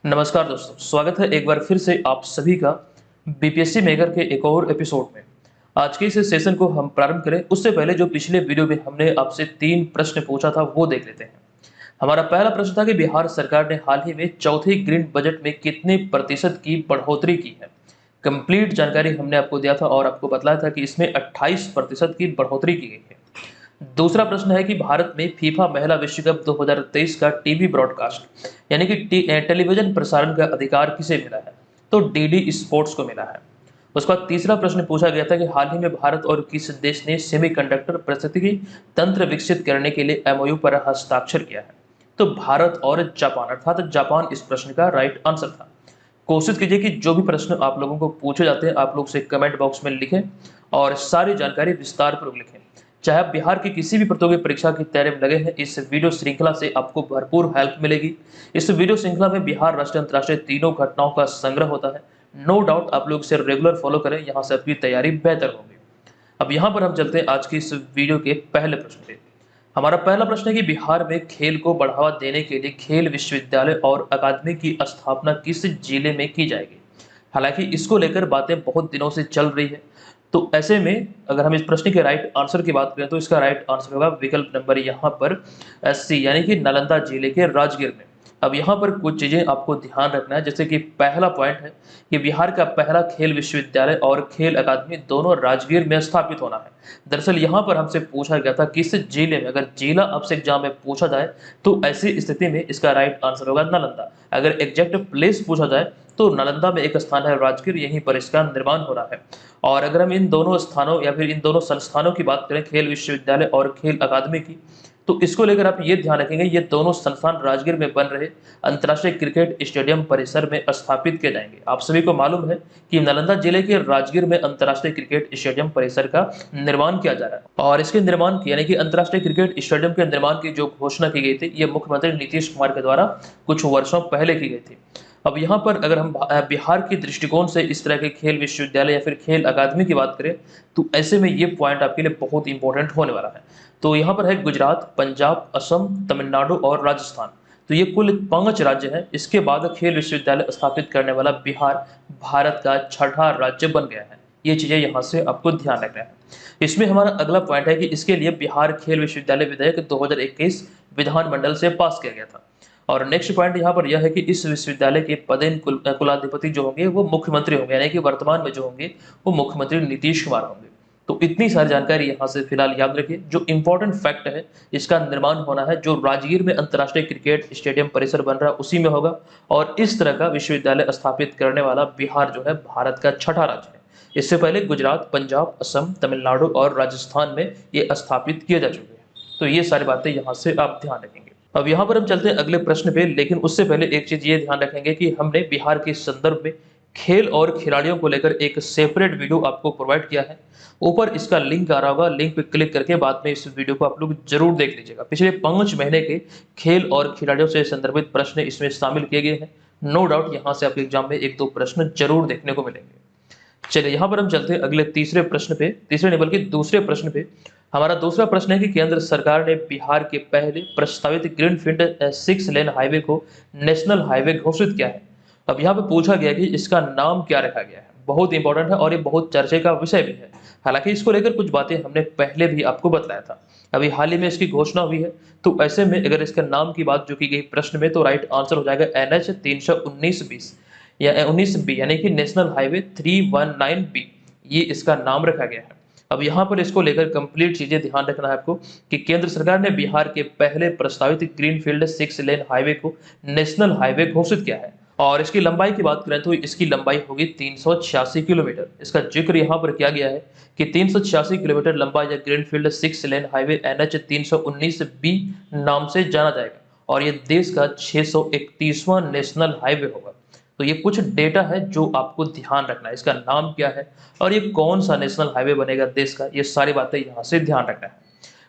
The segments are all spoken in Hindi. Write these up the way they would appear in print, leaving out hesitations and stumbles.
नमस्कार दोस्तों, स्वागत है एक बार फिर से आप सभी का बीपीएससी मेकर के एक और एपिसोड में। आज के इस सेशन को हम प्रारंभ करें उससे पहले जो पिछले वीडियो में हमने आपसे 3 प्रश्न पूछा था वो देख लेते हैं। हमारा पहला प्रश्न था कि बिहार सरकार ने हाल ही में चौथे ग्रीन बजट में कितने प्रतिशत की बढ़ोतरी की है। कंप्लीट जानकारी हमने आपको दिया था और आपको बतलाया था कि इसमें 28% की बढ़ोतरी की गई है। दूसरा प्रश्न है कि भारत में फीफा महिला विश्व कप 2023 का टीवी ब्रॉडकास्ट यानी कि टेलीविजन प्रसारण का अधिकार किसे मिला है। तो डीडी स्पोर्ट्स को मिला है। उसका तीसरा प्रश्न पूछा गया था कि हाल ही में भारत और किस देश ने सेमीकंडक्टर पारिस्थितिकी तंत्र विकसित करने के लिए एमओयू पर हस्ताक्षर किया है। तो भारत और जापान, अर्थात जापान इस प्रश्न का राइट आंसर था। कोशिश कीजिए कि जो भी प्रश्न आप लोगों को पूछे जाते हैं आप लोग उसे कमेंट बॉक्स में लिखें और सारी जानकारी विस्तार पूर्वक लिखें। चाहे आप बिहार की किसी भी प्रतियोगी परीक्षा की तैयारी में लगे हैं, इस वीडियो श्रृंखला से आपको भरपूर हेल्प मिलेगी। इस वीडियो श्रृंखला में बिहार, राष्ट्रीय, अंतर्राष्ट्रीय तीनों घटनाओं का संग्रह होता है। नो डाउट आप लोग इसे रेगुलर फॉलो करें, यहाँ से आपकी तैयारी बेहतर होगी। अब यहाँ पर हम चलते हैं आज की इस वीडियो के पहले प्रश्न पे। हमारा पहला प्रश्न है कि बिहार में खेल को बढ़ावा देने के लिए खेल विश्वविद्यालय और अकादमी की स्थापना किस जिले में की जाएगी। हालांकि इसको लेकर बातें बहुत दिनों से चल रही है। तो ऐसे में अगर हम इस प्रश्न के राइट आंसर की बात करें तो इसका राइट आंसर होगा विकल्प नंबर यहाँ पर सी, यानी कि नालंदा जिले के राजगीर में। अब यहाँ पर कुछ चीजें आपको ध्यान रखना है, जैसे कि पहला पॉइंट है कि बिहार का पहला खेल विश्वविद्यालय और खेल अकादमी दोनों राजगीर में स्थापित होना है। दरअसल यहाँ पर हमसे पूछा गया था किस जिले में, अगर जिला आपसे एग्जाम में पूछा जाए तो ऐसी स्थिति में इसका राइट आंसर होगा नालंदा। अगर एग्जैक्ट प्लेस पूछा जाए तो नालंदा में एक स्थान है राजगीर, यहीं पर इसका निर्माण हो रहा है। और अगर हम इन दोनों स्थानों या फिर इन दोनों संस्थानों की बात करें, खेल विश्वविद्यालय और खेल अकादमी की, तो इसको लेकर आप ये ध्यान रखेंगे ये दोनों संस्थान राजगीर में बन रहे अंतर्राष्ट्रीय क्रिकेट स्टेडियम परिसर में स्थापित किए जाएंगे। आप सभी को मालूम है कि नालंदा जिले के राजगीर में अंतर्राष्ट्रीय क्रिकेट स्टेडियम परिसर का निर्माण किया जा रहा है और इसके निर्माण की यानी कि अंतर्राष्ट्रीय क्रिकेट स्टेडियम के निर्माण की जो घोषणा की गई थी ये मुख्यमंत्री नीतीश कुमार के द्वारा कुछ वर्षों पहले की गई थी। अब यहाँ पर अगर हम बिहार के दृष्टिकोण से इस तरह के खेल विश्वविद्यालय या फिर खेल अकादमी की बात करें तो ऐसे में ये पॉइंट आपके लिए बहुत इंपॉर्टेंट होने वाला है। तो यहाँ पर है गुजरात, पंजाब, असम, तमिलनाडु और राजस्थान। तो ये कुल 5 राज्य हैं। इसके बाद खेल विश्वविद्यालय स्थापित करने वाला बिहार भारत का छठा राज्य बन गया है। ये चीजें यहाँ से आपको ध्यान रखना है। इसमें हमारा अगला पॉइंट है कि इसके लिए बिहार खेल विश्वविद्यालय विधेयक 2021 विधानमंडल से पास किया गया था। और नेक्स्ट पॉइंट यहाँ पर यह है कि इस विश्वविद्यालय के पदेन कुलाधिपति जो होंगे वो मुख्यमंत्री होंगे, यानी कि वर्तमान में जो होंगे वो मुख्यमंत्री नीतीश कुमार होंगे। तो इतनी सारी जानकारी यहाँ से फिलहाल याद रखिए। जो इंपॉर्टेंट फैक्ट है, इसका निर्माण होना है जो राजगीर में अंतर्राष्ट्रीय क्रिकेट स्टेडियम परिसर बन रहा है उसी में होगा। और इस तरह का विश्वविद्यालय स्थापित करने वाला बिहार जो है भारत का छठा राज्य है। इससे पहले गुजरात, पंजाब, असम, तमिलनाडु और राजस्थान में ये स्थापित किए जा चुके हैं। तो ये सारी बातें यहाँ से आप ध्यान रखेंगे। अब यहाँ पर हम चलते हैं अगले प्रश्न पे, लेकिन उससे पहले एक चीज ये ध्यान रखेंगे कि हमने बिहार के संदर्भ में खेल और खिलाड़ियों को लेकर एक सेपरेट वीडियो आपको प्रोवाइड किया है। ऊपर इसका लिंक आ रहा होगा, लिंक पे क्लिक करके बाद में इस वीडियो को आप लोग जरूर देख लीजिएगा। पिछले 5 महीने के खेल और खिलाड़ियों से संदर्भित प्रश्न इसमें शामिल किए गए हैं। नो डाउट यहाँ से आपके एग्जाम में 1-2 प्रश्न जरूर देखने को मिलेंगे। चलिए यहाँ पर हम चलते हैं अगले तीसरे प्रश्न पे, तीसरे नहीं बल्कि दूसरे प्रश्न पे। हमारा दूसरा प्रश्न है कि केंद्र सरकार ने बिहार के पहले प्रस्तावित ग्रीनफील्ड 6 लेन हाईवे को नेशनल हाईवे घोषित किया है। अब यहाँ पे पूछा गया कि इसका नाम क्या रखा गया है। बहुत इंपॉर्टेंट है और ये बहुत चर्चे का विषय भी है। हालांकि इसको लेकर कुछ बातें हमने पहले भी आपको बताया था, अभी हाल ही में इसकी घोषणा हुई है। तो ऐसे में अगर इसका नाम की बात जो की गई प्रश्न में, तो राइट आंसर हो जाएगा NH 319-20 या 19B, यानी कि नेशनल हाईवे 319B, ये इसका नाम रखा गया है। अब यहाँ पर इसको लेकर कंप्लीट चीजें ध्यान रखना है आपको कि केंद्र सरकार ने बिहार के पहले प्रस्तावित ग्रीनफील्ड 6 लेन हाईवे को नेशनल हाईवे घोषित किया है। और इसकी लंबाई की बात करें तो इसकी लंबाई होगी 386 किलोमीटर। इसका जिक्र यहाँ पर किया गया है कि 386 किलोमीटर लंबा यह greenfield 6 lane highway NH 319B नाम से जाना जाएगा और ये देश का 631वां नेशनल हाईवे होगा। तो ये कुछ डेटा है जो आपको ध्यान रखना है, इसका नाम क्या है और ये कौन सा नेशनल हाईवे बनेगा देश का, ये सारी बातें यहाँ से ध्यान रखना है।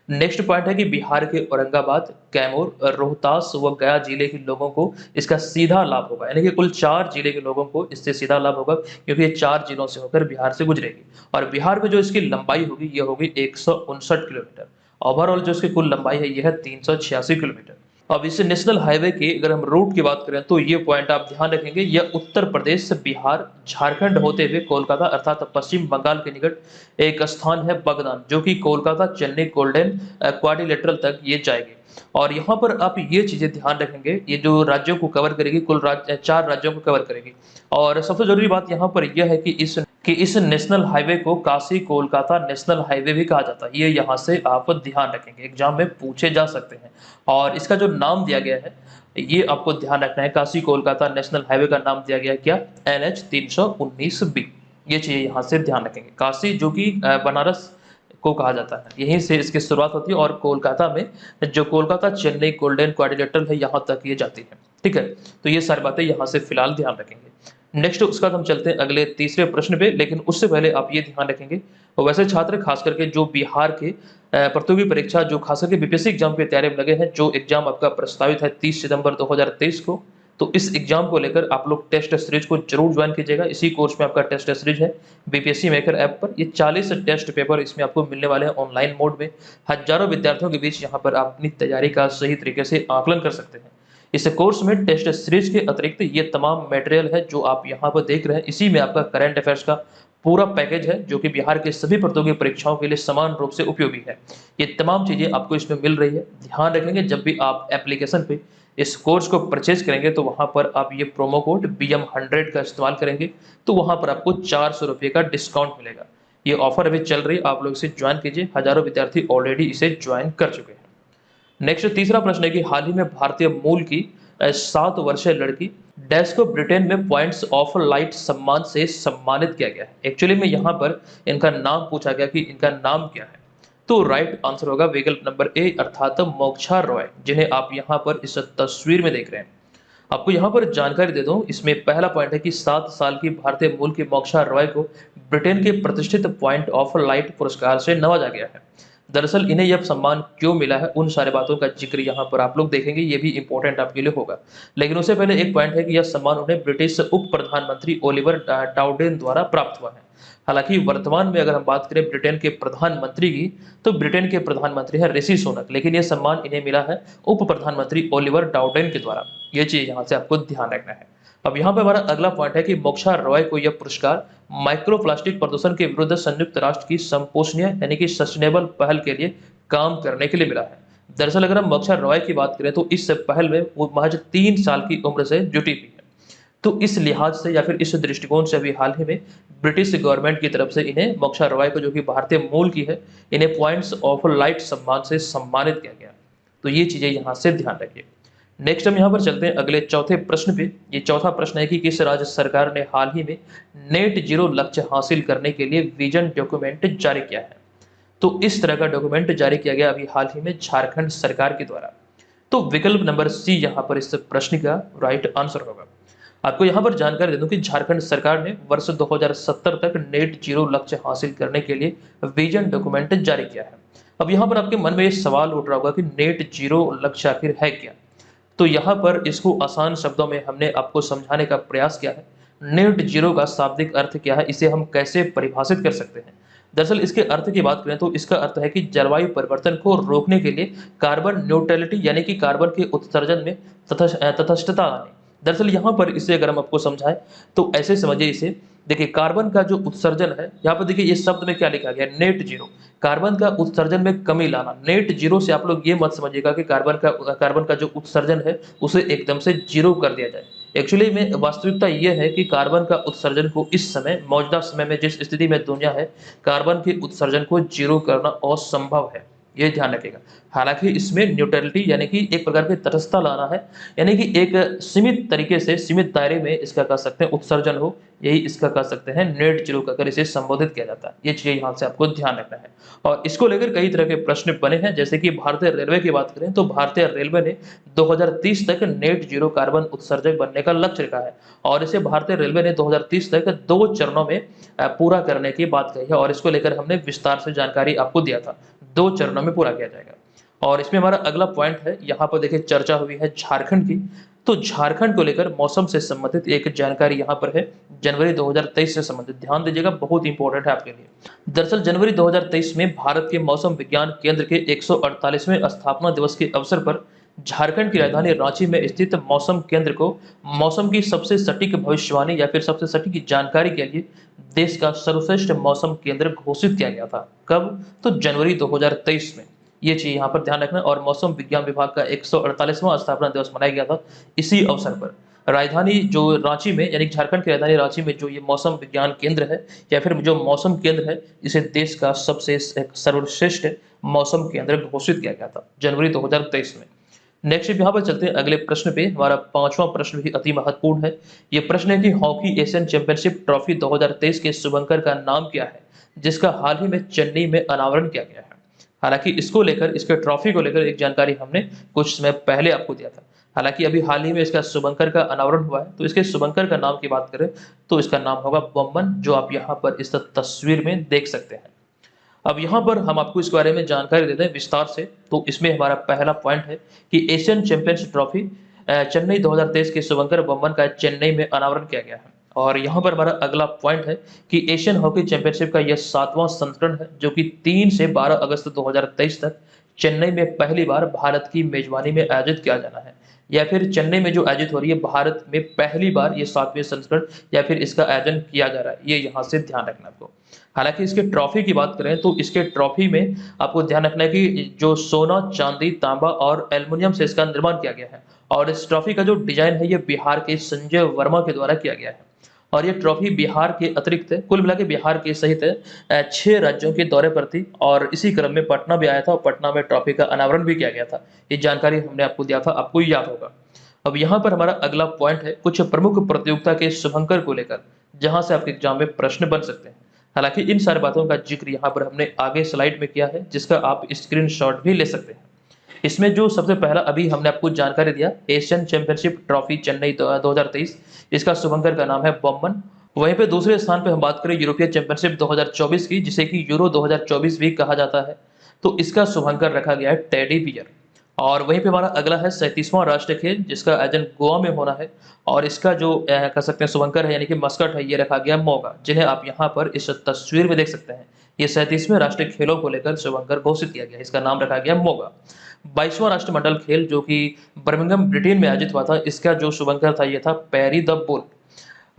नेक्स्ट पॉइंट है कि बिहार के औरंगाबाद, कैमूर, रोहतास व गया जिले के लोगों को इसका सीधा लाभ होगा, यानी कि कुल 4 जिले के लोगों को इससे सीधा लाभ होगा क्योंकि ये 4 जिलों से होकर बिहार से गुजरेगी। और बिहार में जो इसकी लंबाई होगी ये होगी 159 किलोमीटर। ओवरऑल जो इसकी कुल लंबाई है यह है 386 किलोमीटर। अब इस नेशनल हाईवे की अगर हम रूट की बात करें तो ये पॉइंट आप ध्यान रखेंगे, यह उत्तर प्रदेश, बिहार, झारखंड होते हुए कोलकाता अर्थात पश्चिम बंगाल के निकट एक स्थान है बगदान, जो कि कोलकाता चेन्नई गोल्डन क्वाड्रिलेटरल तक ये जाएगी। और यहाँ पर आप ये चीजें ध्यान रखेंगे, ये जो राज्यों को कवर करेगी, कुल 4 राज्यों को कवर करेगी। और सबसे जरूरी बात यहाँ पर यह है कि इस नेशनल हाईवे को काशी कोलकाता नेशनल हाईवे भी कहा जाता है। ये यहाँ से आप ध्यान रखेंगे, एग्जाम में पूछे जा सकते हैं। और इसका जो नाम दिया गया है, ये आपको ध्यान रखना है, काशी कोलकाता नेशनल हाईवे का नाम दिया गया है क्या? NH 319B। ये चीज़ यहाँ से ध्यान रखेंगे। काशी जो कि बनारस को कहा जाता है, यहीं से इसकी शुरुआत होती है और कोलकाता में जो कोलकाता चेन्नई गोल्डन क्वाड्रिलेटरल है, यहाँ तक ये जाती है। ठीक है, तो ये सारी बातें यहाँ से फिलहाल ध्यान रखेंगे। नेक्स्ट उसका हम चलते हैं अगले तीसरे प्रश्न पे, लेकिन उससे पहले आप ये ध्यान रखेंगे, वैसे छात्र खास करके जो बिहार के प्रतियोगी परीक्षा जो खास करके बीपीएससी एग्जाम पे तैयारी में लगे हैं, जो एग्जाम आपका प्रस्तावित है 30 सितंबर 2023 को, तो इस एग्जाम को लेकर आप लोग टेस्ट सीरीज को जरूर ज्वाइन कीजिएगा। इसी कोर्स में आपका टेस्ट सीरीज है बीपीएससी मेकर ऐप पर। ये 40 टेस्ट पेपर इसमें आपको मिलने वाले हैं ऑनलाइन मोड में। हजारों विद्यार्थियों के बीच यहाँ पर आप अपनी तैयारी का सही तरीके से आकलन कर सकते हैं। इस कोर्स में टेस्ट सीरीज के अतिरिक्त ये तमाम मटेरियल है जो आप यहाँ पर देख रहे हैं, इसी में आपका करंट अफेयर्स का पूरा पैकेज है, जो कि बिहार के सभी प्रतियोगी परीक्षाओं के लिए समान रूप से उपयोगी है। ये तमाम चीजें आपको इसमें मिल रही है। ध्यान रखेंगे, जब भी आप एप्लीकेशन पे इस कोर्स को परचेज करेंगे तो वहां पर आप ये प्रोमो कोड BM100 का इस्तेमाल करेंगे तो वहां पर आपको 400 रुपये का डिस्काउंट मिलेगा। ये ऑफर अभी चल रही है, आप लोग इसे ज्वाइन कीजिए। हजारों विद्यार्थी ऑलरेडी इसे ज्वाइन कर चुके हैं। नेक्स्ट तीसरा प्रश्न है कि हाल ही में भारतीय मूल की 7 वर्षीय लड़की डैश को ब्रिटेन में पॉइंट्स ऑफ लाइट सम्मान से सम्मानित किया गया है। एक्चुअली में यहाँ पर इनका नाम पूछा गया कि इनका नाम क्या है, तो राइट आंसर होगा विकल्प नंबर ए अर्थात मोक्षा रॉय, जिन्हें आप यहाँ पर इस तस्वीर में देख रहे हैं। आपको यहाँ पर जानकारी दे दूं, इसमें पहला पॉइंट है कि 7 साल की भारतीय मूल की मोक्षा रॉय को ब्रिटेन के प्रतिष्ठित पॉइंट ऑफ लाइट पुरस्कार से नवाजा गया है। दरअसल इन्हें यह सम्मान क्यों मिला है, उन सारे बातों का जिक्र यहाँ पर आप लोग देखेंगे, ये भी इंपॉर्टेंट आपके लिए होगा। लेकिन उससे पहले एक पॉइंट है कि यह सम्मान उन्हें ब्रिटिश उप प्रधानमंत्री ओलिवर डाउडेन द्वारा प्राप्त हुआ है। हालांकि वर्तमान में अगर हम बात करें ब्रिटेन के प्रधानमंत्री की, तो ब्रिटेन के प्रधानमंत्री है ऋषि सुनक, लेकिन यह सम्मान इन्हें मिला है उप प्रधानमंत्री ओलिवर डाउडेन के द्वारा। ये चीज यहाँ से आपको ध्यान रखना है। अब यहाँ पे हमारा अगला पॉइंट है कि मोक्षा रॉय को यह पुरस्कार माइक्रोप्लास्टिक प्रदूषण के विरुद्ध संयुक्त राष्ट्र की संपोषणीय यानी कि सस्टेनेबल पहल के लिए काम करने के लिए मिला है। दरअसल अगर हम मोक्षा रॉय की बात करें तो इस पहल में वो महज 3 साल की उम्र से जुटी हुई है। तो इस लिहाज से या फिर इस दृष्टिकोण से अभी हाल ही में ब्रिटिश गवर्नमेंट की तरफ से इन्हें मोक्षा रॉय को, जो कि भारतीय मूल की है, इन्हें पॉइंट्स ऑफ लाइट सम्मान से सम्मानित किया गया। तो ये चीजें यहाँ से ध्यान रखिए। नेक्स्ट हम यहाँ पर चलते हैं अगले चौथे प्रश्न पे। ये चौथा प्रश्न है कि किस राज्य सरकार ने हाल ही में नेट जीरो लक्ष्य हासिल करने के लिए विजन डॉक्यूमेंट जारी किया है। तो इस तरह का डॉक्यूमेंट जारी किया गया अभी हाल ही में झारखंड सरकार के द्वारा। तो विकल्प नंबर सी यहाँ पर इस प्रश्न का राइट आंसर होगा। आपको यहाँ पर जानकारी दे दूं कि झारखंड सरकार ने वर्ष 2070 तक नेट जीरो लक्ष्य हासिल करने के लिए विजन डॉक्यूमेंट जारी किया है। अब यहाँ पर आपके मन में ये सवाल उठ रहा होगा कि नेट जीरो लक्ष्य आखिर है क्या। तो यहाँ पर इसको आसान शब्दों में हमने आपको समझाने का प्रयास किया है। नेट जीरो का शाब्दिक अर्थ क्या है, इसे हम कैसे परिभाषित कर सकते हैं। दरअसल इसके अर्थ की बात करें तो इसका अर्थ है कि जलवायु परिवर्तन को रोकने के लिए कार्बन न्यूट्रलिटी यानी कि कार्बन के उत्सर्जन में तटस्थता आने। दरअसल यहाँ पर इसे अगर हम आपको समझाएं तो ऐसे समझिए इसे, देखिए कार्बन का जो उत्सर्जन है, यहाँ पर देखिए ये शब्द में क्या लिखा गया, नेट जीरो, कार्बन का उत्सर्जन में कमी लाना। नेट जीरो से आप लोग ये मत समझिएगा कि कार्बन का जो उत्सर्जन है उसे एकदम से जीरो कर दिया जाए। एक्चुअली में वास्तविकता ये है कि कार्बन का उत्सर्जन को इस समय मौजूदा समय में जिस स्थिति में दुनिया है, कार्बन के उत्सर्जन को जीरो करना असंभव है, ये ध्यान रखिएगा। हालांकि इसमें न्यूट्रलिटी यानी कि एक प्रकार की तटस्थता लाना है, यानी कि एक सीमित तरीके से सीमित दायरे में इसका कह सकते हैं उत्सर्जन हो, यही इसका कह सकते हैं नेट जीरो कहकर इसे संबोधित किया जाता है। ये चीजें यहाँ से आपको ध्यान रखना है। और इसको लेकर कई तरह के प्रश्न बने हैं, जैसे कि भारतीय रेलवे की बात करें तो भारतीय रेलवे ने 2030 तक नेट जीरो कार्बन उत्सर्जक बनने का लक्ष्य रखा है और इसे भारतीय रेलवे ने 2030 तक 2 चरणों में पूरा करने की बात कही है। और इसको लेकर हमने विस्तार से जानकारी आपको दिया था, 2 चरणों में पूरा किया जाएगा। और इसमें हमारा अगला पॉइंट है, यहाँ पर देखिए चर्चा हुई है झारखंड की। तो झारखंड को लेकर मौसम से संबंधित एक जानकारी यहाँ पर है, जनवरी 2023 से संबंधित, ध्यान दीजिएगा, बहुत इंपॉर्टेंट है आपके लिए। दरअसल जनवरी 2023 में भारत के मौसम विज्ञान केंद्र के 148वें स्थापना दिवस के अवसर पर झारखंड की राजधानी रांची में स्थित मौसम केंद्र को मौसम की सबसे सटीक भविष्यवाणी या फिर सबसे सटीक जानकारी के लिए देश का सर्वश्रेष्ठ मौसम केंद्र घोषित किया गया था। कब? तो जनवरी 2023 में। ये चीज यहाँ पर ध्यान रखना। और मौसम विज्ञान विभाग का 148वां स्थापना दिवस मनाया गया था इसी अवसर पर। राजधानी जो रांची में, यानी झारखंड की राजधानी रांची में जो ये मौसम विज्ञान केंद्र है या फिर जो मौसम केंद्र है, इसे देश का सबसे सर्वश्रेष्ठ मौसम केंद्र घोषित किया गया था जनवरी 2023 में। नेक्स्ट यहाँ पर चलते हैं अगले प्रश्न पे। हमारा 5वां प्रश्न भी अति महत्वपूर्ण है। ये प्रश्न है कि हॉकी एशियन चैंपियनशिप ट्रॉफी 2023 के शुभंकर का नाम क्या है, जिसका हाल ही में चेन्नई में अनावरण किया गया है। हालांकि इसको लेकर, इसके ट्रॉफी को लेकर एक जानकारी हमने कुछ समय पहले आपको दिया था। हालांकि अभी हाल ही में इसका शुभंकर का अनावरण हुआ है। तो इसके शुभंकर का नाम की बात करें तो इसका नाम होगा बम्बन, जो आप यहाँ पर इस तस्वीर में देख सकते हैं। अब यहाँ पर हम आपको इस बारे में जानकारी देते हैं विस्तार से। तो इसमें हमारा पहला पॉइंट है कि एशियन चैंपियनशिप ट्रॉफी चेन्नई 2023 के शुभंकर बम्बन का चेन्नई में अनावरण किया गया है। और यहाँ पर हमारा अगला पॉइंट है कि एशियन हॉकी चैंपियनशिप का यह 7वां संस्करण है, जो कि 3 से 12 अगस्त 2023 तक चेन्नई में पहली बार भारत की मेजबानी में आयोजित किया जाना है। या फिर चेन्नई में जो आयोजित हो रही है भारत में पहली बार ये 7वें संस्करण या फिर इसका आयोजन किया जा रहा है, ये यहाँ से ध्यान रखना आपको। हालांकि इसके ट्रॉफी की बात करें तो इसके ट्रॉफी में आपको ध्यान रखना है कि जो सोना, चांदी, तांबा और एल्युमिनियम से इसका निर्माण किया गया है। और इस ट्रॉफी का जो डिजाइन है ये बिहार के संजय वर्मा के द्वारा किया गया है। और ये ट्रॉफी बिहार के अतिरिक्त, कुल मिला के बिहार के सहित 6 राज्यों के दौरे पर थी। और इसी क्रम में पटना भी आया था और पटना में ट्रॉफी का अनावरण भी किया गया था। ये जानकारी हमने आपको दिया था, आपको याद होगा। अब यहाँ पर हमारा अगला पॉइंट है कुछ प्रमुख प्रतियोगिता के शुभंकर को लेकर, जहां से आपके एग्जाम में प्रश्न बन सकते हैं। हालांकि इन सारी बातों का जिक्र यहाँ पर हमने आगे स्लाइड में किया है, जिसका आप स्क्रीनशॉट भी ले सकते हैं। इसमें जो सबसे पहला अभी हमने आपको जानकारी दिया, एशियन चैंपियनशिप ट्रॉफी चेन्नई 2023, इसका शुभंकर का नाम है बम्बन। वहीं पे दूसरे स्थान पे हम बात करें यूरोपीय चैंपियनशिप 2024 की, जिसे कि यूरो 2024 भी कहा जाता है, तो इसका शुभंकर रखा गया है टेडी बियर। और वहीं पे हमारा अगला है 37वां राष्ट्रीय खेल, जिसका आयोजन गोवा में होना है। और इसका जो कह सकते हैं शुभंकर है, यानी कि मस्कट है, ये रखा गया मोगा, जिन्हें आप यहाँ पर इस तस्वीर में देख सकते हैं। ये 37वें राष्ट्रीय खेलों को लेकर शुभंकर घोषित किया गया, इसका नाम रखा गया मोगा। 22वां राष्ट्रमंडल खेल जो कि बर्मिंघम ब्रिटेन में आयोजित हुआ था, इसका जो शुभंकर था ये था पैरी द बुल।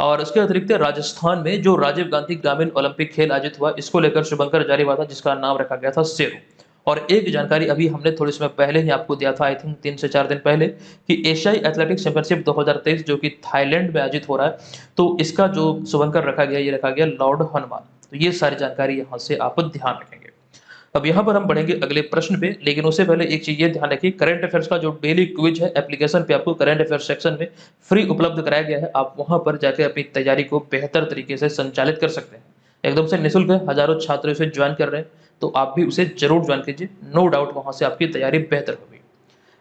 और उसके अतिरिक्त राजस्थान में जो राजीव गांधी ग्रामीण ओलंपिक खेल आयोजित हुआ, इसको लेकर शुभंकर जारी हुआ था, जिसका नाम रखा गया था शेरू। और एक जानकारी अभी हमने थोड़े समय पहले ही आपको दिया था, आई थिंक 3 से 4 दिन पहले, कि एशियाई एथलेटिक्स चैंपियनशिप 2023 जो कि थाईलैंड में आयोजित हो रहा है, तो इसका जो शुभंकर रखा गया, ये रखा गया लॉर्ड हनुमान। तो ये सारी जानकारी यहाँ से आप ध्यान रखेंगे। अब यहाँ पर हम बढ़ेंगे अगले प्रश्न पे, लेकिन उससे पहले एक चीज ये ध्यान रखिए, करंट अफेयर्स का जो डेली क्विज है एप्लीकेशन पे आपको करंट अफेयर्स सेक्शन में फ्री उपलब्ध कराया गया है। आप वहां पर जाकर अपनी तैयारी को बेहतर तरीके से संचालित कर सकते हैं। एकदम से निःशुल्क है, हजारों छात्र इसे ज्वाइन कर रहे हैं, तो आप भी उसे जरूर ज्वाइन कीजिए। नो डाउट वहां से आपकी तैयारी बेहतर होगी।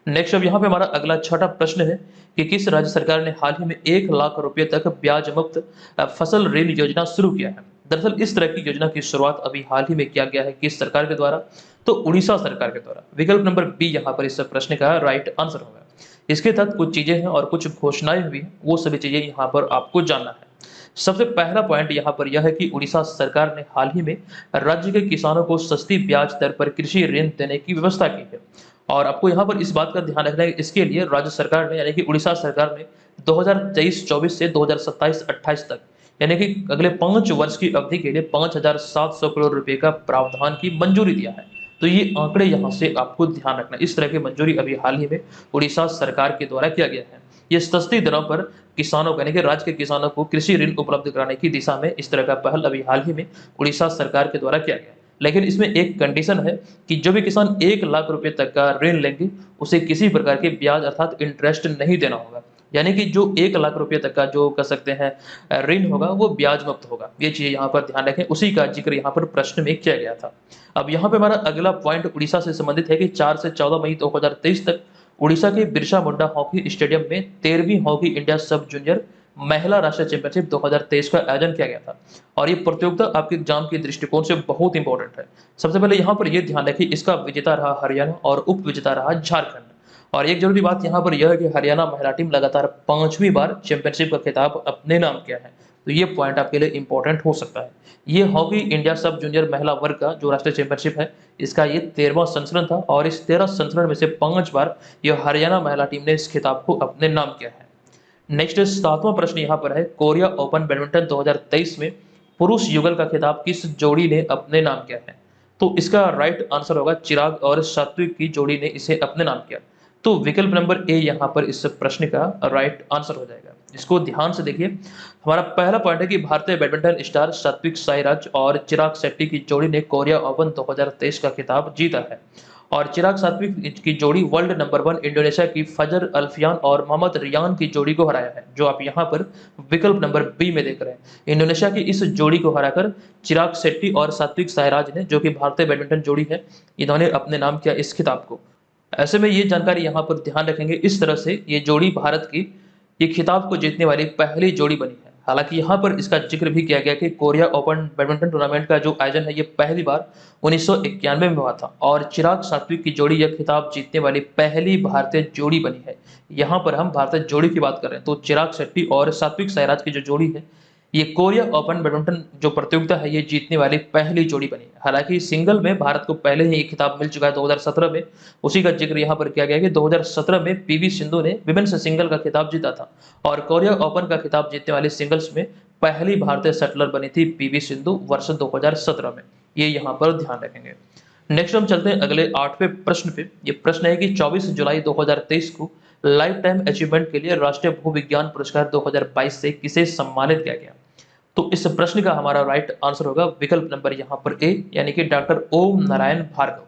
नेक्स्ट अब यहाँ पे हमारा अगला छठा प्रश्न है कि किस राज्य सरकार ने हाल ही में 1 लाख रुपए तक ब्याज मुक्त फसल ऋण योजना शुरू किया है। दरअसल इस तरह की योजना की शुरुआत अभी हाल ही में किया गया है किस सरकार के द्वारा, तो उड़ीसा सरकार के द्वारा। विकल्प नंबर बी यहाँ पर इस प्रश्न का राइट आंसर होगा। इसके तहत कुछ चीजें हैं और कुछ घोषणाएं हुई हैं, वो सभी चीजें यहाँ पर आपको जानना है। सबसे पहला पॉइंट यहाँ पर यह है कि उड़ीसा सरकार ने हाल ही में राज्य के किसानों को सस्ती ब्याज दर पर कृषि ऋण देने की व्यवस्था की है। और आपको यहाँ पर इस बात का ध्यान रखना है कि इसके लिए राज्य सरकार ने, यानी कि उड़ीसा सरकार ने 2023-24 से 2027-28 तक, यानी कि अगले 5 वर्ष की अवधि के लिए 5,700 करोड़ रुपए का प्रावधान की मंजूरी दिया है। तो ये आंकड़े यहाँ से आपको ध्यान रखना, इस तरह की मंजूरी अभी हाल ही में उड़ीसा सरकार के द्वारा किया गया है। ये सस्ती दरों पर किसानों को, यानी कि राज्य के किसानों को कृषि ऋण उपलब्ध कराने की दिशा में इस तरह का पहल अभी हाल ही में उड़ीसा सरकार के द्वारा किया गया। लेकिन इसमें एक कंडीशन है कि जो भी किसान 1 लाख रुपए तक का ऋण लेंगे, उसे किसी प्रकार के ब्याज अर्थात इंटरेस्ट नहीं देना होगा। यानी कि जो 1 लाख रुपए तक का जो कह सकते हैं ऋण होगा, वो ब्याज मुक्त होगा। ये चीज यहाँ पर ध्यान रखें, उसी का जिक्र यहाँ पर प्रश्न में किया गया था। अब यहाँ पे हमारा अगला पॉइंट उड़ीसा से संबंधित है कि 4 से 14 मई 2023 तक उड़ीसा के बिरसा मुंडा हॉकी स्टेडियम में 13वीं हॉकी इंडिया सब जूनियर महिला राष्ट्रीय चैंपियनशिप 2023 का आयोजन किया गया था। और ये प्रतियोगिता आपके एग्जाम के दृष्टिकोण से बहुत इंपॉर्टेंट है। सबसे पहले यहाँ पर यह ध्यान रखिए, इसका विजेता रहा हरियाणा और उप विजेता रहा झारखंड। और एक जरूरी बात यहाँ पर यह है कि हरियाणा महिला टीम लगातार 5वीं बार चैंपियनशिप का खिताब अपने नाम किया है, तो ये पॉइंट आपके लिए इंपॉर्टेंट हो सकता है। ये हॉकी इंडिया सब जूनियर महिला वर्ग का जो राष्ट्रीय चैंपियनशिप है, इसका ये 13वां संस्करण था और इस 13 संस्करण में से 5 बार यह हरियाणा महिला टीम ने इस खिताब को अपने नाम किया है। नेक्स्ट 7वां प्रश्न यहाँ पर है, कोरिया ओपन बैडमिंटन 2023 में पुरुष युगल का खिताब किस जोड़ी ने अपने नाम किया है? तो इसका राइट आंसर होगा चिराग और सात्विक की जोड़ी ने इसे अपने नाम किया। तो विकल्प नंबर ए यहाँ पर इस प्रश्न का राइट आंसर हो जाएगा। इसको ध्यान से देखिए। हमारा पहला पॉइंट है कि भारतीय बैडमिंटन स्टार सात्विक साईराज और चिराग शेट्टी की जोड़ी ने कोरिया ओपन 2023 का खिताब जीता है और चिराग सात्विक की जोड़ी वर्ल्ड नंबर 1 इंडोनेशिया की फजर अल्फियान और मोहम्मद रियान की जोड़ी को हराया है, जो आप यहाँ पर विकल्प नंबर बी में देख रहे हैं। इंडोनेशिया की इस जोड़ी को हराकर चिराग शेट्टी और सात्विक साईराज ने, जो कि भारतीय बैडमिंटन जोड़ी है, इन्होंने अपने नाम किया इस खिताब को। ऐसे में ये जानकारी यहाँ पर ध्यान रखेंगे, इस तरह से ये जोड़ी भारत की ये खिताब को जीतने वाली पहली जोड़ी बनी है। हालांकि यहाँ पर इसका जिक्र भी किया गया कि कोरिया ओपन बैडमिंटन टूर्नामेंट का जो आयोजन है ये पहली बार 1991 में हुआ था और चिराग सात्विक की जोड़ी यह खिताब जीतने वाली पहली भारतीय जोड़ी बनी है। यहाँ पर हम भारतीय जोड़ी की बात कर रहे हैं, तो चिराग शेट्टी और सात्विक साईराज की जो जोड़ी है, ये कोरिया ओपन बैडमिंटन जो प्रतियोगिता है ये जीतने वाली पहली जोड़ी बनी है। हालांकि सिंगल में भारत को पहले ही एक खिताब मिल चुका है 2017 में, उसी का जिक्र यहाँ पर किया गया कि 2017 में पीवी सिंधु ने विमेन्स सिंगल का खिताब जीता था और कोरिया ओपन का खिताब जीतने वाले सिंगल्स में पहली भारतीय शटलर बनी थी पीवी सिंधु वर्ष 2017 में। ये यहाँ पर ध्यान रखेंगे। नेक्स्ट हम चलते हैं अगले 8वें प्रश्न पे। ये प्रश्न है कि 24 जुलाई 2023 को लाइफ टाइम अचीवमेंट के लिए राष्ट्रीय भूविज्ञान पुरस्कार 2022 से किसे सम्मानित किया गया? तो इस प्रश्न का हमारा राइट आंसर होगा विकल्प नंबर यहाँ पर ए, यानी कि डॉक्टर ओम नारायण भार्गव।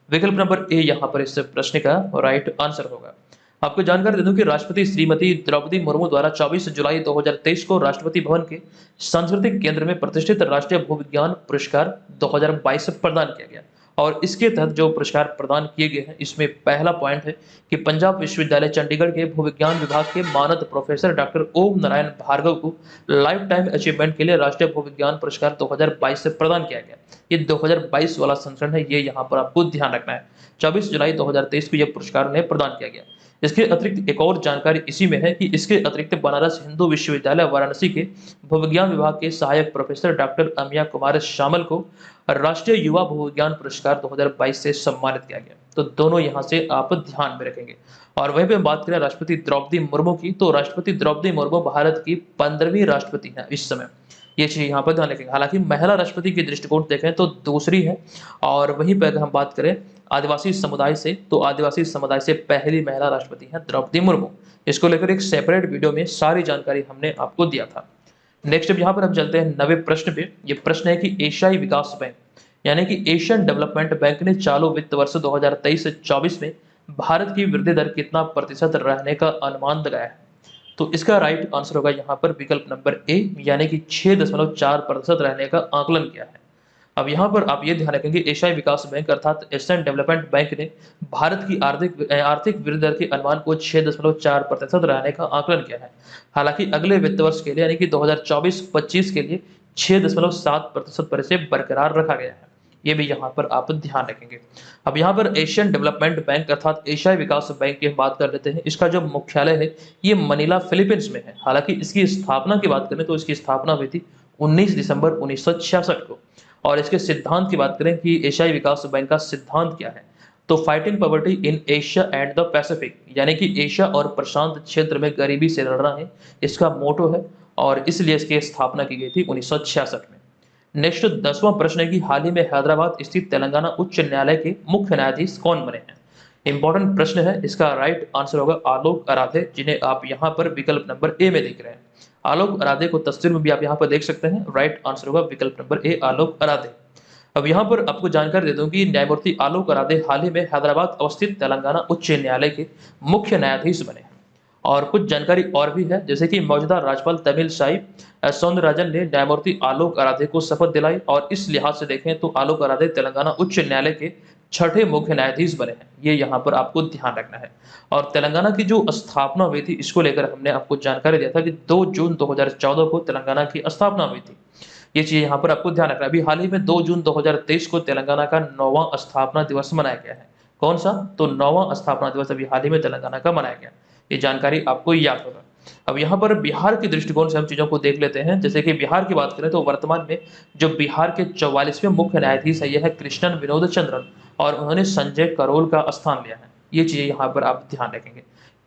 विकल्प नंबर ए यहाँ पर इस प्रश्न का राइट आंसर होगा। आपको जानकारी दे दूं कि राष्ट्रपति श्रीमती द्रौपदी मुर्मू द्वारा 24 जुलाई 2023 को राष्ट्रपति भवन के सांस्कृतिक केंद्र में प्रतिष्ठित राष्ट्रीय भूविज्ञान पुरस्कार 2022 प्रदान किया गया और इसके तहत जो पुरस्कार प्रदान किए गए हैं, इसमें पहला पॉइंट है कि पंजाब विश्वविद्यालय चंडीगढ़ के भूविज्ञान विभाग के मानद प्रोफेसर डॉक्टर ओम नारायण भार्गव को लाइफ टाइम अचीवमेंट के लिए राष्ट्रीय भूविज्ञान पुरस्कार 2022 से प्रदान किया गया। ये 2022 वाला संस्करण है, ये यहाँ पर आपको ध्यान रखना है। 24 जुलाई 2023 को यह पुरस्कार उन्हें प्रदान किया गया। इसके अतिरिक्त एक और जानकारी इसी में है कि इसके अतिरिक्त बनारस हिंदू विश्वविद्यालय वाराणसी के भूविज्ञान विभाग के सहायक प्रोफेसर डॉक्टर अमिया कुमार शामल को राष्ट्रीय युवा भूविज्ञान पुरस्कार 2022 से सम्मानित किया गया। तो दोनों यहाँ से आप ध्यान में रखेंगे। और वहीं पे बात करें राष्ट्रपति द्रौपदी मुर्मू की, तो राष्ट्रपति द्रौपदी मुर्मू भारत की 15वीं राष्ट्रपति हैं इस समय, ये चीज यहाँ पर ध्यान रखेंगे। हालांकि महिला राष्ट्रपति की दृष्टिकोण देखें तो दूसरी है। और वहीं पर अगर हम बात करें आदिवासी समुदाय से, तो आदिवासी समुदाय से पहली महिला राष्ट्रपति हैं द्रौपदी मुर्मू। इसको लेकर एक सेपरेट वीडियो में सारी जानकारी हमने आपको दिया था। नेक्स्ट अब यहाँ पर हम चलते हैं 9वें प्रश्न पे। ये प्रश्न है कि एशियाई विकास बैंक यानी कि एशियन डेवलपमेंट बैंक ने चालू वित्त वर्ष 2023-24 में भारत की वृद्धि दर कितना प्रतिशत रहने का अनुमान लगाया है? तो इसका राइट आंसर होगा यहाँ पर विकल्प नंबर ए, यानी कि 6.4% रहने का आकलन किया है। अब यहाँ पर आप ये ध्यान रखेंगे, एशियाई विकास बैंक अर्थात एशियन डेवलपमेंट बैंक ने भारत की आर्थिक वृद्धि दर के अनुमान को 6.4% रहने का आकलन किया है। हालांकि अगले वित्त वर्ष के लिए यानी कि 2024-25 के लिए 6.7% पर इसे बरकरार रखा गया है। ये भी यहाँ पर आप ध्यान रखेंगे। अब यहाँ पर एशियन डेवलपमेंट बैंक अर्थात एशियाई विकास बैंक की हम बात कर लेते हैं। इसका जो मुख्यालय है ये मनीला फिलीपींस में है। हालांकि इसकी स्थापना की बात करें तो इसकी स्थापना हुई थी 19 दिसंबर 1966 को। और इसके सिद्धांत की बात करें कि एशियाई विकास बैंक का सिद्धांत क्या है, तो fighting poverty in Asia and the Pacific, यानी कि एशिया और प्रशांत क्षेत्र में गरीबी से लड़ना है, इसका मोटो है और इसलिए इसकी स्थापना की गई थी 1966 में। नेक्स्ट 10वां प्रश्न है कि हाल ही में हैदराबाद स्थित तेलंगाना उच्च न्यायालय के मुख्य न्यायाधीश कौन बने हैं? इंपॉर्टेंट प्रश्न है। इसका राइट आंसर होगा आलोक आराधे, जिन्हें आप यहाँ पर विकल्प नंबर ए में देख रहे हैं। आलोक आराधे को तस्वीर में भी आप यहाँ पर देख सकते हैं। राइट आंसर होगा विकल्प नंबर ए, आलोक आराधे। अब यहाँ पर आपको जानकारी दे दूं कि न्यायमूर्ति आलोक आराधे हाल ही में हैदराबाद अवस्थित तेलंगाना उच्च न्यायालय के मुख्य न्यायाधीश बने हैं। और कुछ जानकारी और भी है, जैसे कि मौजूदा राज्यपाल तमिलसाई सौंदरराजन ने न्यायमूर्ति आलोक आराधे को शपथ दिलाई और इस लिहाज से देखें तो आलोक आराधे तेलंगाना उच्च न्यायालय के 6ठे मुख्य न्यायाधीश बने हैं। ये यहाँ पर आपको ध्यान रखना है। और तेलंगाना की जो स्थापना हुई थी, इसको लेकर हमने आपको जानकारी दिया था कि 2 जून 2014 को तेलंगाना की स्थापना हुई थी। ये चीज यहाँ पर आपको ध्यान रखना है। अभी हाल ही में 2 जून 2023 को तेलंगाना का 9वां स्थापना दिवस मनाया गया है। कौन सा? तो 9वां स्थापना दिवस अभी हाल ही में तेलंगाना का मनाया गया। ये जानकारी आपको याद होगा। अब यहाँ पर बिहार के दृष्टिकोण से हम चीज़ों को देख लेते हैं। जैसे कि बिहार की बात करें तो वर्तमान में जो बिहार के 44वें मुख्य न्यायाधीश है, ये है कृष्णन विनोद चंद्रन और उन्होंने संजय करोल का स्थान लिया है। ये चीज़ें यहाँ पर आप ध्यान रखेंगे।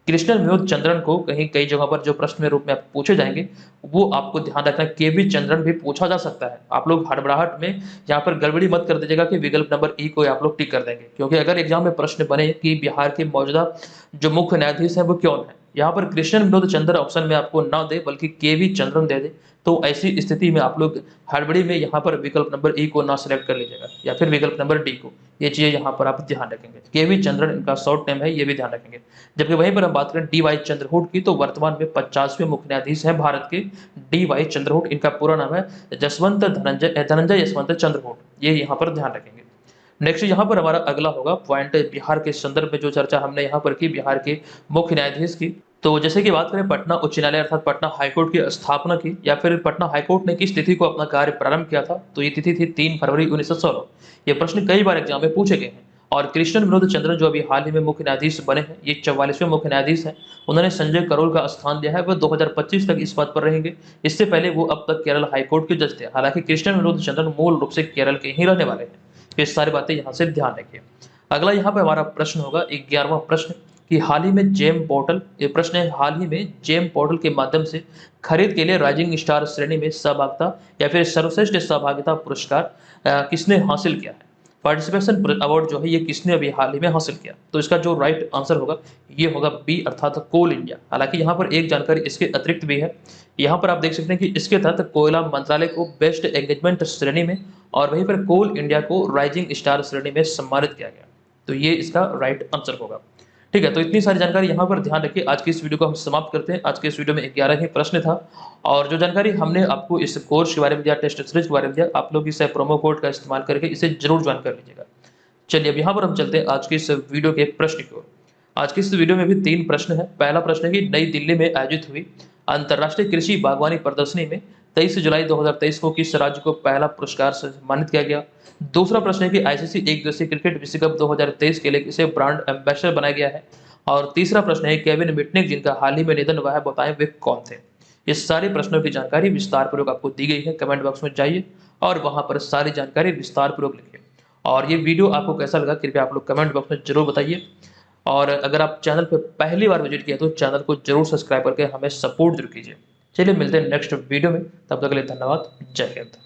कृष्णन विनोद चंद्रन को कहीं कई जगहों पर जो प्रश्न के रूप में आप पूछे जाएँगे, वो आपको ध्यान रखना है। केवी चंद्रन भी पूछा जा सकता है। आप लोग हड़बड़ाहट में यहाँ पर गड़बड़ी मत कर दीजिएगा कि विकल्प नंबर ई को आप लोग टिक कर देंगे। क्योंकि अगर एग्ज़ाम में प्रश्न बने कि बिहार के मौजूदा जो मुख्य न्यायाधीश हैं वो कौन है? यहाँ पर कृष्णन विनोद चंद्र ऑप्शन में आपको ना दे बल्कि केवी चंद्रन दे दे, तो ऐसी स्थिति में आप लोग हड़बड़ी में यहाँ पर विकल्प नंबर ई को ना सिलेक्ट कर लीजिएगा या फिर विकल्प नंबर डी को। ये चीज़ें यहाँ पर आप ध्यान रखेंगे। केवी चंद्रन इनका शॉर्ट नेम है, ये भी ध्यान रखेंगे। जबकि वहीं पर हम बात करें डी वाई चंद्रचूड़ की, तो वर्तमान में 50वें मुख्य न्यायाधीश हैं भारत के डी वाई चंद्रचूड़। इनका पूरा नाम है जसवंत धनंजय यशवंत चंद्रचूड़। ये यहाँ पर ध्यान रखेंगे। नेक्स्ट यहाँ पर हमारा अगला होगा पॉइंट बिहार के संदर्भ में जो चर्चा हमने यहाँ पर की बिहार के मुख्य न्यायाधीश की। तो जैसे कि बात करें पटना उच्च न्यायालय अर्थात पटना हाईकोर्ट की स्थापना की या फिर पटना हाईकोर्ट ने किस तिथि को अपना कार्य प्रारंभ किया था, तो ये तिथि थी 3 फरवरी 1916। ये प्रश्न कई बार एग्जाम में पूछे गए हैं। और कृष्णन विनोद चंद्रन जो अभी हाल ही में मुख्य न्यायाधीश बने हैं, ये 44वें मुख्य न्यायाधीश हैं। उन्होंने संजय करोल का स्थान लिया है, वह 2025 तक इस पद पर रहेंगे। इससे पहले वो अब तक केरल हाईकोर्ट के जज थे। हालांकि कृष्णन विनोद चंद्रन मूल रूप से केरल के ही रहने वाले हैं। ये सारी बातें यहाँ से ध्यान रखिए। अगला यहाँ पे हमारा प्रश्न होगा 11वां प्रश्न कि हाल ही में जेम पोर्टल, ये प्रश्न है हाल ही में जेम पोर्टल के माध्यम से खरीद के लिए राइजिंग स्टार श्रेणी में सहभागिता या फिर सर्वश्रेष्ठ सहभागिता पुरस्कार किसने हासिल किया है? पार्टिसिपेशन अवार्ड जो है ये किसने अभी हाल ही में हासिल किया? तो इसका जो राइट आंसर होगा ये होगा बी अर्थात कोल इंडिया। हालांकि यहाँ पर एक जानकारी इसके अतिरिक्त भी है। यहाँ पर आप देख सकते हैं कि इसके तहत कोयला मंत्रालय को बेस्ट एंगेजमेंट श्रेणी में और वहीं पर कोल इंडिया को राइजिंग स्टार श्रेणी में सम्मानित किया गया। तो ये इसका राइट आंसर होगा। ठीक है, तो इतनी सारी जानकारी यहाँ पर ध्यान रखिए। आज की इस वीडियो को हम समाप्त करते हैं। आज के इस वीडियो में 11 ही प्रश्न था और जो जानकारी हमने आपको इस कोर्स के बारे में दिया, टेस्ट सीरीज के बारे में दिया, आप लोग इस प्रोमो कोड का इस्तेमाल करके इसे जरूर ज्वाइन कर लीजिएगा। चलिए अब यहाँ पर हम चलते हैं आज के इस वीडियो के प्रश्न की ओर। आज की इस वीडियो में भी 3 प्रश्न है। पहला प्रश्न है कि नई दिल्ली में आयोजित हुई अंतर्राष्ट्रीय कृषि बागवानी प्रदर्शनी में 23 जुलाई 2023 को किस राज्य को पहला पुरस्कार से सम्मानित किया गया? दूसरा प्रश्न है कि आईसीसी एक दिवसीय क्रिकेट विश्व कप 2023 के लिए किसे ब्रांड एम्बेसडर बनाया गया है? और तीसरा प्रश्न है केविन मिटनिक जिनका हाल ही में निधन हुआ है, बताएं वे कौन थे? ये सारे प्रश्नों की जानकारी विस्तार पूर्वक आपको दी गई है। कमेंट बॉक्स में जाइए और वहां पर सारी जानकारी विस्तार पूर्वक लिखिए। और ये वीडियो आपको कैसा लगा कृपया आप लोग कमेंट बॉक्स में जरूर बताइए। और अगर आप चैनल पर पहली बार विजिट किया तो चैनल को जरूर सब्सक्राइब करके हमें सपोर्ट जरूर कीजिए। चलिए मिलते हैं नेक्स्ट वीडियो में, तब तक के लिए धन्यवाद। जय हिंद।